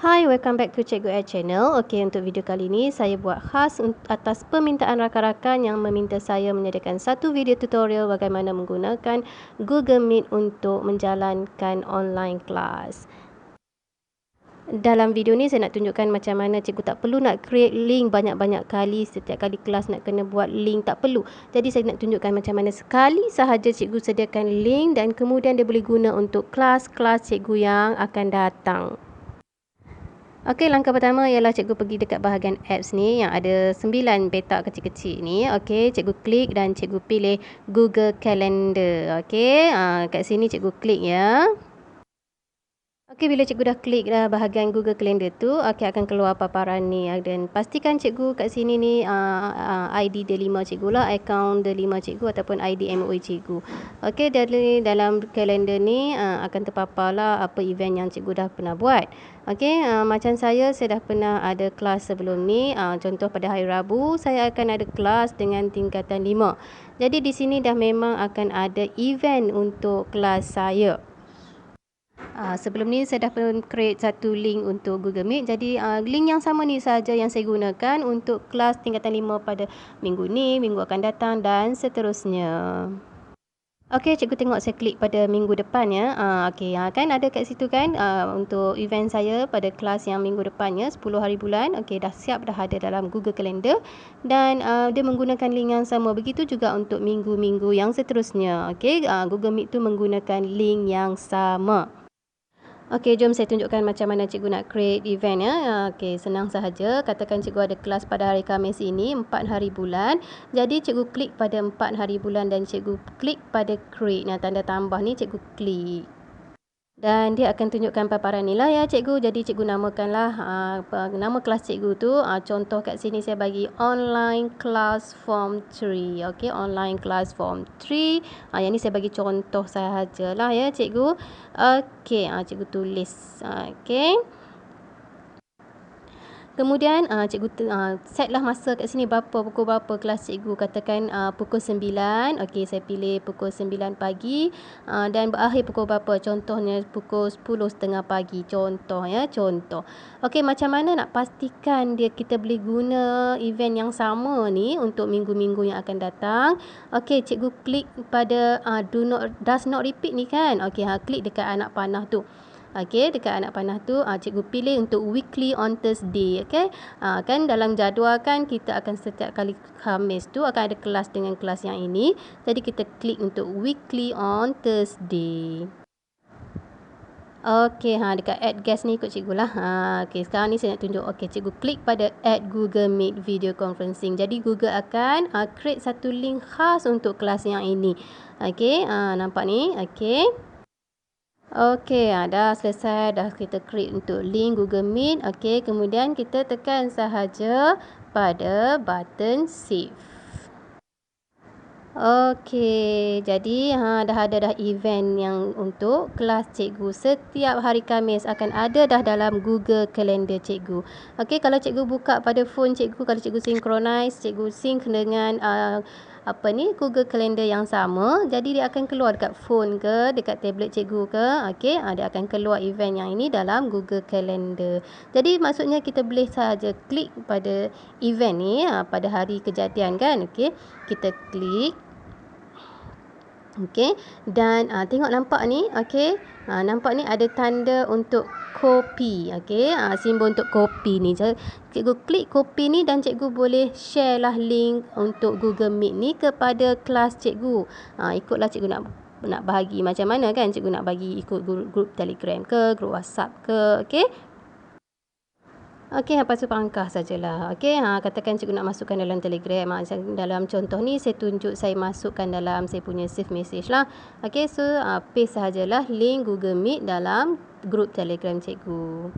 Hai, welcome back to Cikgu Ed Channel. Okey, untuk video kali ini saya buat khas atas permintaan rakan-rakan yang meminta saya menyediakan satu video tutorial bagaimana menggunakan Google Meet untuk menjalankan online class. Dalam video ni saya nak tunjukkan macam mana cikgu tak perlu nak create link banyak-banyak kali. Setiap kali kelas nak kena buat link, tak perlu. Jadi saya nak tunjukkan macam mana sekali sahaja cikgu sediakan link dan kemudian dia boleh guna untuk kelas-kelas cikgu yang akan datang. Okey, langkah pertama ialah cikgu pergi dekat bahagian apps ni yang ada 9 petak kecil-kecil ni. Okey, cikgu klik dan cikgu pilih Google Calendar. Okey, kat sini cikgu klik ya. Okey, bila cikgu dah klik dah bahagian Google Calendar tu, okey, akan keluar paparan ni. Dan pastikan cikgu kat sini ni ID D5 cikgu lah, akaun D5 cikgu ataupun ID MOE cikgu. Okey, dari dalam kalender ni akan terpapar lah apa event yang cikgu dah pernah buat. Okey, macam saya dah pernah ada kelas sebelum ni. Contoh pada hari Rabu, saya akan ada kelas dengan tingkatan 5. Jadi di sini dah memang akan ada event untuk kelas saya. Sebelum ni saya dah pernah create satu link untuk Google Meet. Jadi link yang sama ni saja yang saya gunakan untuk kelas tingkatan 5 pada minggu ni, minggu akan datang dan seterusnya. Okey, cikgu tengok saya klik pada minggu depan ya. Okey, kan ada kat situ kan untuk event saya pada kelas yang minggu depannya 10 hari bulan. Okey, dah siap, dah ada dalam Google Calendar dan dia menggunakan link yang sama. Begitu juga untuk minggu-minggu yang seterusnya. Okey, Google Meet tu menggunakan link yang sama. Okey, jom saya tunjukkan macam mana cikgu nak create event ya. Okey, senang sahaja. Katakan cikgu ada kelas pada hari Khamis ini, 4 hari bulan. Jadi cikgu klik pada 4 hari bulan dan cikgu klik pada create. Nah, tanda tambah ni cikgu klik. Dan dia akan tunjukkan paparan ni lah ya cikgu. Jadi cikgu namakanlah nama kelas cikgu tu. Contoh kat sini saya bagi online class form 3. Okey, online class form 3. Yang ni saya bagi contoh sahajalah ya cikgu. Okey, cikgu tulis. Okey. Kemudian cikgu setlah masa kat sini pukul berapa kelas cikgu. Katakan pukul 9. Okey, saya pilih pukul 9 pagi dan berakhir pukul berapa. Contohnya pukul 10.30 pagi. Contoh ya, contoh. Okey, macam mana nak pastikan kita boleh guna event yang sama ni untuk minggu-minggu yang akan datang. Okey, cikgu klik pada does not repeat ni kan. Okey, klik dekat anak panah tu. Okey, dekat anak panah tu cikgu pilih untuk weekly on Thursday. Okey, kan dalam jadual kan kita akan setiap kali Khamis tu akan ada kelas dengan kelas yang ini. Jadi kita klik untuk weekly on Thursday. Okey, dekat add guest ni ikut cikgu lah. Okey, sekarang ni saya nak tunjuk. Okey, cikgu klik pada add Google Meet video conferencing. Jadi Google akan create satu link khas untuk kelas yang ini. Okey, nampak ni. Okey. Okey, dah selesai. Dah kita create untuk link Google Meet. Okey, kemudian kita tekan sahaja pada button save. Okey, jadi dah ada event yang untuk kelas cikgu. Setiap hari Khamis akan ada dah dalam Google Calendar cikgu. Okey, kalau cikgu buka pada phone cikgu, kalau cikgu synchronize, cikgu sync dengan Google Calendar yang sama. Jadi dia akan keluar dekat phone ke, dekat tablet cikgu ke. Okey, dia akan keluar event yang ini dalam Google Calendar. Jadi maksudnya kita boleh sahaja klik pada event ni pada hari kejadian kan. Okey, kita klik. Okey, dan tengok nampak ni. Okey, nampak ni ada tanda untuk copy. Okey, simbol untuk copy ni. Cikgu klik copy ni dan cikgu boleh share lah link untuk Google Meet ni kepada kelas cikgu. Ikutlah cikgu nak bahagi macam mana kan. Cikgu nak bagi ikut grup Telegram ke, grup WhatsApp ke. Okey. Okey, lepas tu pangkah sajalah. Okey, katakan cikgu nak masukkan dalam Telegram. Dalam contoh ni saya tunjuk saya masukkan dalam saya punya save message lah. Okey, so paste sajalah link Google Meet dalam grup Telegram cikgu.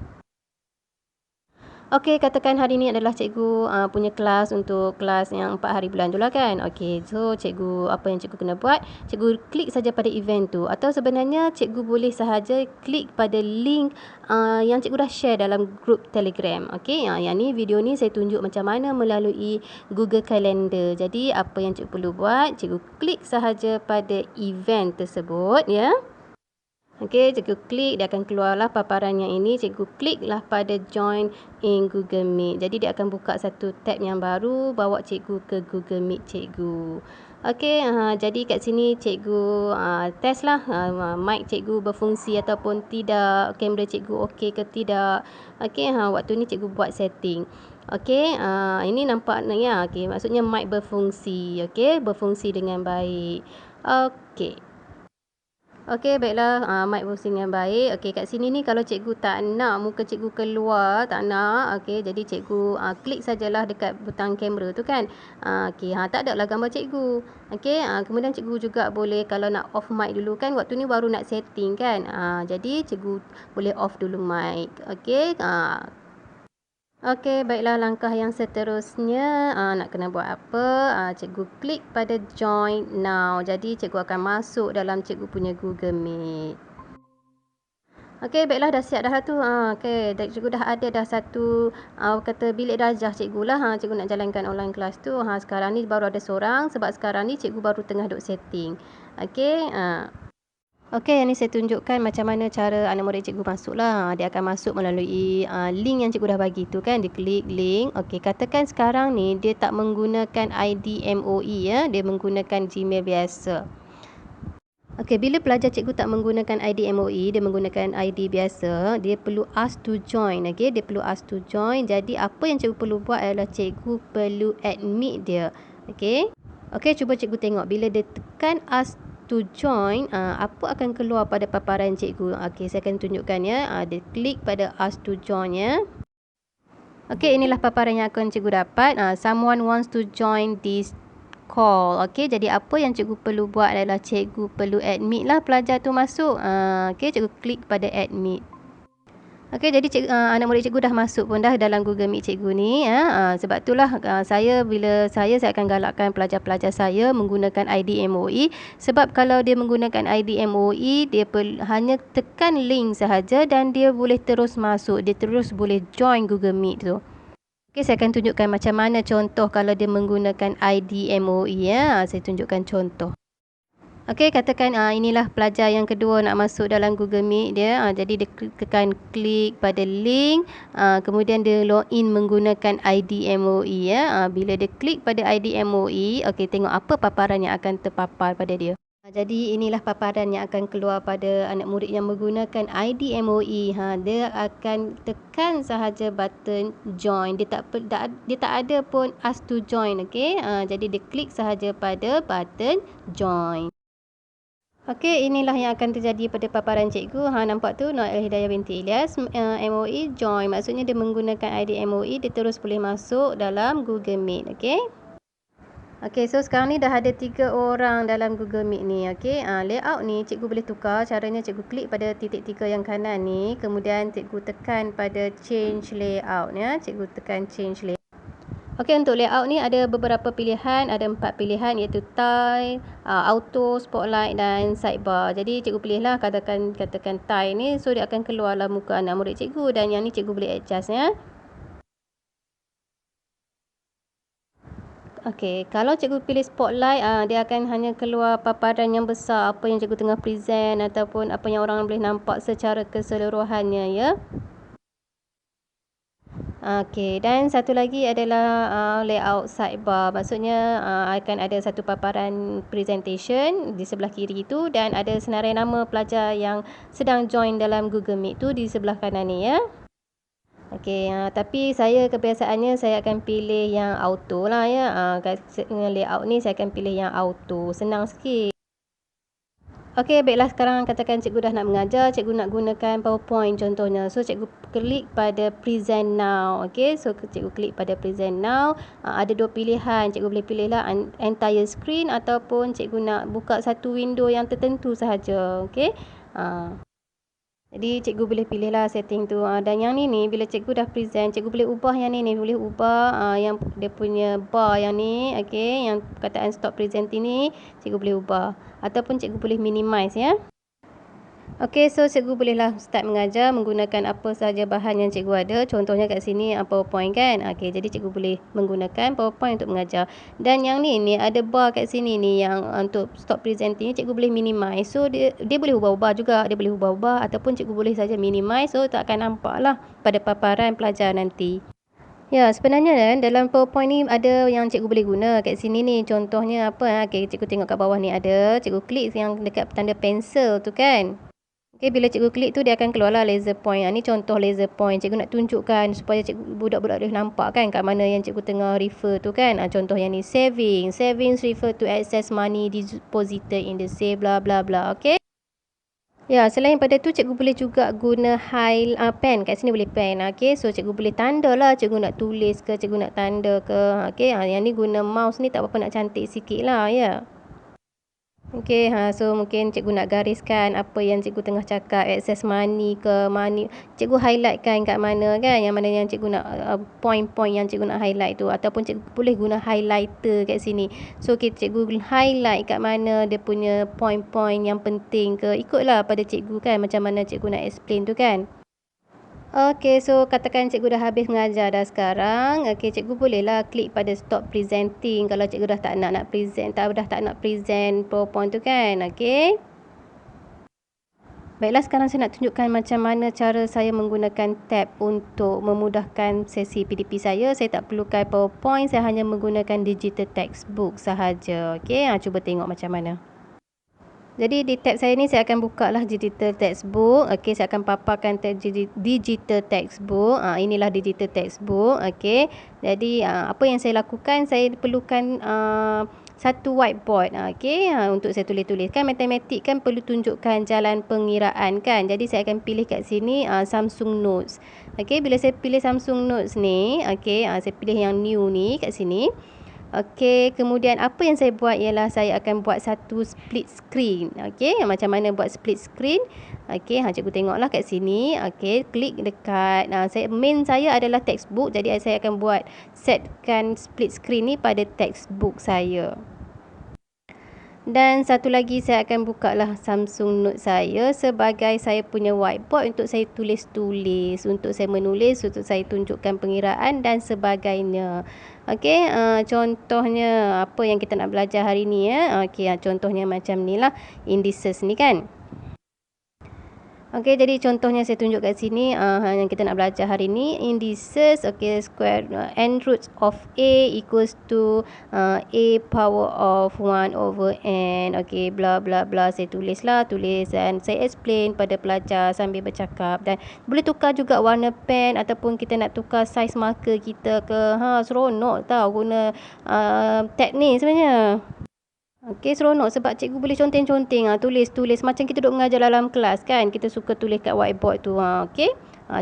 Okey, katakan hari ni adalah cikgu punya kelas untuk kelas yang 4 hari bulan tu lah kan. Okey, so cikgu apa yang cikgu kena buat? Cikgu klik saja pada event tu. Atau sebenarnya cikgu boleh sahaja klik pada link yang cikgu dah share dalam grup Telegram. Okey, yang ni video ni saya tunjuk macam mana melalui Google Calendar. Jadi apa yang cikgu perlu buat? Cikgu klik sahaja pada event tersebut ya. Okey, cikgu klik, dia akan keluarlah paparan yang ini. Cikgu kliklah pada join in Google Meet. Jadi dia akan buka satu tab yang baru, bawa cikgu ke Google Meet cikgu. Okey, jadi kat sini cikgu test lah mic cikgu berfungsi ataupun tidak, kamera cikgu okey ke tidak. Okey, waktu ni cikgu buat setting. Okey, ini nampak ya. Okey, maksudnya mic berfungsi. Okey, berfungsi dengan baik. Okey. Okey, baiklah, mic berfungsi dengan baik. Okey, kat sini ni kalau cikgu tak nak muka cikgu keluar, tak nak, okey, jadi cikgu klik sajalah dekat butang kamera tu kan. Okey, tak ada lah gambar cikgu. Okey, kemudian cikgu juga boleh kalau nak off mic dulu kan, waktu ni baru nak setting kan. Jadi cikgu boleh off dulu mic. Okey, Okey, baiklah langkah yang seterusnya nak kena buat apa? Cikgu klik pada join now. Jadi cikgu akan masuk dalam cikgu punya Google Meet. Okey, baiklah dah siap dah tu. Okey, cikgu dah ada dah satu kata bilik darjah cikgu lah. Cikgu nak jalankan online kelas tu. Sekarang ni baru ada seorang sebab sekarang ni cikgu baru tengah duk setting. Okey, Okey, yang ni saya tunjukkan macam mana cara anak murid cikgu masuk lah. Dia akan masuk melalui link yang cikgu dah bagi tu kan. Dia klik link. Okey, katakan sekarang ni dia tak menggunakan ID MOE ya. Dia menggunakan Gmail biasa. Okey, bila pelajar cikgu tak menggunakan ID MOE, dia menggunakan ID biasa, dia perlu ask to join. Okey, dia perlu ask to join. Jadi apa yang cikgu perlu buat adalah cikgu perlu admit dia. Okey. Okey, cuba cikgu tengok bila dia tekan ask to join, apa akan keluar pada paparan cikgu. Okey, saya akan tunjukkan ya. Dia klik pada ask to join ya. Okey, inilah paparan yang akan cikgu dapat. Someone wants to join this call. Okey, jadi apa yang cikgu perlu buat adalah cikgu perlu admit lah pelajar tu masuk. Okey, cikgu klik pada admit. Okey, jadi anak murid cikgu dah masuk pun dah dalam Google Meet cikgu ni ya. Sebab itulah bila saya akan galakkan pelajar-pelajar saya menggunakan ID MOE, sebab kalau dia menggunakan ID MOE, dia hanya tekan link sahaja dan dia boleh terus masuk, dia terus boleh join Google Meet tu. Okey, saya akan tunjukkan macam mana contoh kalau dia menggunakan ID MOE ya. Saya tunjukkan contoh. Okey, katakan inilah pelajar yang kedua nak masuk dalam Google Meet dia. Jadi dia tekan klik pada link, kemudian dia login menggunakan ID MOE ya. Bila dia klik pada ID MOE, okey, tengok apa paparan yang akan terpapar pada dia. Jadi inilah paparan yang akan keluar pada anak murid yang menggunakan ID MOE. Dia akan tekan sahaja button join. Dia tak ada pun ask to join, okey. Jadi dia klik sahaja pada button join. Okey, inilah yang akan terjadi pada paparan cikgu. Nampak tu, Nur Hidayah binti Ilyas, MOE join. Maksudnya dia menggunakan ID MOE, dia terus boleh masuk dalam Google Meet. Okey. Okey, so sekarang ni dah ada 3 orang dalam Google Meet ni. Okey, layout ni cikgu boleh tukar. Caranya cikgu klik pada titik 3 yang kanan ni. Kemudian cikgu tekan pada change layout ya. Cikgu tekan change layout. Okey, untuk layout ni ada beberapa pilihan, ada 4 pilihan iaitu tile, auto, spotlight dan sidebar. Jadi cikgu pilihlah katakan tile ni, so dia akan keluarlah muka anak murid cikgu dan yang ni cikgu boleh adjust ya. Okey, kalau cikgu pilih spotlight, dia akan hanya keluar paparan yang besar apa yang cikgu tengah present ataupun apa yang orang boleh nampak secara keseluruhannya ya. Okey, dan satu lagi adalah layout sidebar. Maksudnya akan ada satu paparan presentation di sebelah kiri itu dan ada senarai nama pelajar yang sedang join dalam Google Meet tu di sebelah kanan ni ya. Okey, tapi kebiasaannya saya akan pilih yang auto lah ya. Dengan layout ni saya akan pilih yang auto. Senang sikit. Okey, baiklah sekarang katakan cikgu dah nak mengajar, cikgu nak gunakan PowerPoint contohnya. So, cikgu klik pada present now. Okey, so cikgu klik pada present now. Ada 2 pilihan, cikgu boleh pilihlah entire screen ataupun cikgu nak buka satu window yang tertentu sahaja. Okey. Jadi cikgu boleh pilihlah setting tu. Dan yang ni bila cikgu dah present, cikgu boleh ubah yang ni boleh ubah yang dia punya bar yang ni, okey, yang perkataan stop presenting ni cikgu boleh ubah ataupun cikgu boleh minimize ya. Okey, so cikgu bolehlah start mengajar menggunakan apa sahaja bahan yang cikgu ada. Contohnya kat sini PowerPoint kan. Okey, jadi cikgu boleh menggunakan PowerPoint untuk mengajar. Dan yang ni ada bar kat sini ni yang untuk stop presenting, cikgu boleh minimize. So dia boleh ubah-ubah juga. Dia boleh ubah-ubah ataupun cikgu boleh saja minimize, so tak akan nampak lah pada paparan pelajar nanti. Ya, sebenarnya kan dalam PowerPoint ni ada yang cikgu boleh guna kat sini ni. Contohnya apa? Okey, cikgu tengok kat bawah ni ada. Cikgu klik yang dekat tanda pensel tu kan. Okey, bila cikgu klik tu dia akan keluarlah laser point. Ni contoh laser point. Cikgu nak tunjukkan supaya budak-budak boleh nampak kan kat mana yang cikgu tengah refer tu kan. Contoh yang ni savings. Savings refer to access money deposited in the safe bla bla bla. Okey. Ya, selain pada tu cikgu boleh juga guna pen. Kat sini boleh pen. Okey, so cikgu boleh tanda lah. Cikgu nak tulis ke, cikgu nak tanda ke. Okey, yang ni guna mouse ni tak apa-apa, nak cantik sikit lah ya. Okey, so mungkin cikgu nak gariskan apa yang cikgu tengah cakap, access money ke money. Cikgu highlightkan kat mana kan, yang mana yang cikgu nak point-point yang cikgu nak highlight tu, ataupun cikgu boleh guna highlighter kat sini. So cikgu highlight kat mana dia punya point-point yang penting ke, ikutlah pada cikgu kan macam mana cikgu nak explain tu kan. Okey, so katakan cikgu dah habis mengajar dah sekarang. Okey, cikgu bolehlah klik pada stop presenting kalau cikgu dah tak nak present, dah tak nak present PowerPoint tu kan. Okey. Baiklah, sekarang saya nak tunjukkan macam mana cara saya menggunakan tab untuk memudahkan sesi PDP saya. Saya tak perlukan PowerPoint, saya hanya menggunakan digital textbook sahaja. Okey, cuba tengok macam mana. Jadi di tab saya ni saya akan buka lah digital textbook. Okey, saya akan paparkan digital textbook. Inilah digital textbook. Okey. Jadi apa yang saya lakukan, saya perlukan satu whiteboard. Okey, untuk saya tulis-tulis. Kan matematik kan perlu tunjukkan jalan pengiraan kan. Jadi saya akan pilih kat sini Samsung Notes. Okey, bila saya pilih Samsung Notes ni, okey, saya pilih yang new ni kat sini. Okey, kemudian apa yang saya buat ialah saya akan buat satu split screen. Okey, macam mana buat split screen? Okey, cikgu tengoklah kat sini. Okey, klik dekat main saya adalah textbook, jadi saya akan buat setkan split screen ni pada textbook saya. Dan satu lagi saya akan buka lah Samsung Note saya sebagai saya punya whiteboard untuk saya tulis-tulis, untuk saya menulis, untuk saya tunjukkan pengiraan dan sebagainya. Okey, contohnya apa yang kita nak belajar hari ni ya. Okey, contohnya macam ni lah indices ni kan. Okey, jadi contohnya saya tunjuk kat sini yang kita nak belajar hari ni indices. Okey, square n roots of a equals to a power of 1 over n. Okey, bla bla bla, saya tulis dan saya explain pada pelajar sambil bercakap. Dan boleh tukar juga warna pen ataupun kita nak tukar saiz marker kita ke. Seronok tau guna teknik sebenarnya. Okey, seronok sebab cikgu boleh conteng-conteng tulis-tulis macam kita duduk mengajar dalam kelas kan. Kita suka tulis kat whiteboard tu. Okey.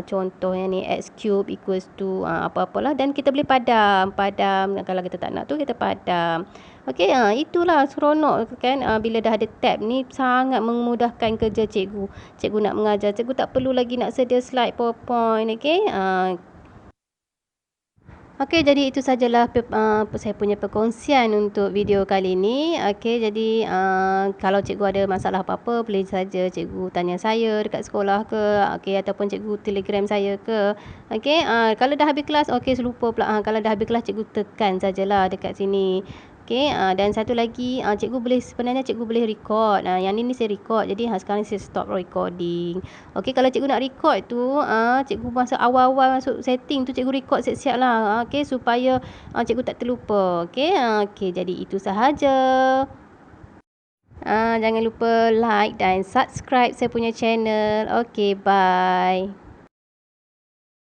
Contohnya ni x cube equals to apa-apalah, dan kita boleh padam. Kalau kita tak nak tu kita padam. Okey, itulah seronok kan bila dah ada tab ni, sangat memudahkan kerja cikgu. Cikgu nak mengajar, cikgu tak perlu lagi nak sedia slide PowerPoint. Okey. Okey, jadi itu sajalah saya punya perkongsian untuk video kali ini. Okey, jadi kalau cikgu ada masalah apa-apa, boleh saja cikgu tanya saya dekat sekolah ke, okey, ataupun cikgu telegram saya ke. Okey, kalau dah habis kelas, okey, lupa pula. Kalau dah habis kelas, cikgu tekan sajalah dekat sini. Okey, dan satu lagi, sebenarnya cikgu boleh record. Yang ni saya record. Jadi sekarang saya stop recording. Okey, kalau cikgu nak record tu, cikgu masa awal-awal masuk setting tu cikgu record siap-siap lah. Okey, supaya cikgu tak terlupa. Okey, jadi itu sahaja. Jangan lupa like dan subscribe saya punya channel. Okey, bye.